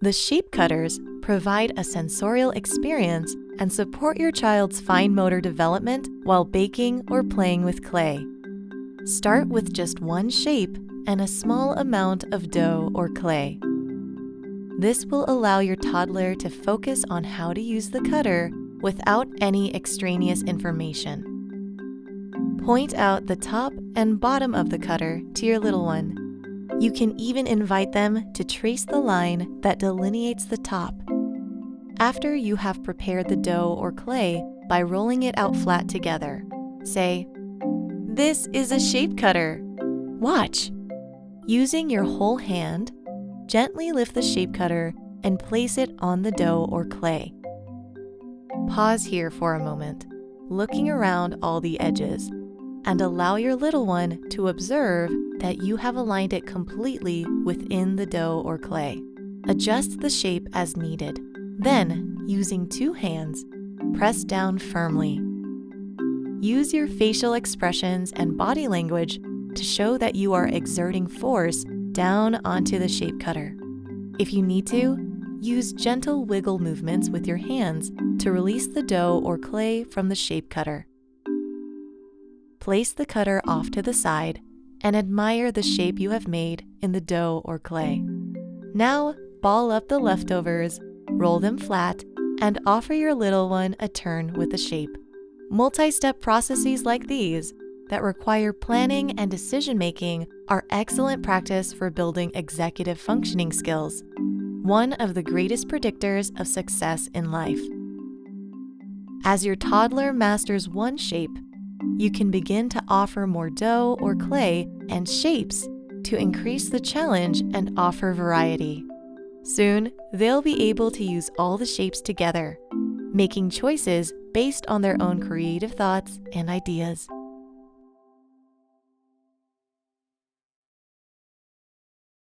The shape cutters provide a sensorial experience and support your child's fine motor development while baking or playing with clay. Start with just one shape and a small amount of dough or clay. This will allow your toddler to focus on how to use the cutter without any extraneous information. Point out the top and bottom of the cutter to your little one. You can even invite them to trace the line that delineates the top. After you have prepared the dough or clay by rolling it out flat together, say, "This is a shape cutter. Watch." Using your whole hand, gently lift the shape cutter and place it on the dough or clay. Pause here for a moment, looking around all the edges, and allow your little one to observe that you have aligned it completely within the dough or clay. Adjust the shape as needed. Then, using 2 hands, press down firmly. Use your facial expressions and body language to show that you are exerting force down onto the shape cutter. If you need to, use gentle wiggle movements with your hands to release the dough or clay from the shape cutter. Place the cutter off to the side and admire the shape you have made in the dough or clay. Now, ball up the leftovers, roll them flat, and offer your little one a turn with the shape. Multi-step processes like these that require planning and decision-making are excellent practice for building executive functioning skills, one of the greatest predictors of success in life. As your toddler masters one shape, you can begin to offer more dough or clay and shapes to increase the challenge and offer variety. Soon, they'll be able to use all the shapes together, making choices based on their own creative thoughts and ideas.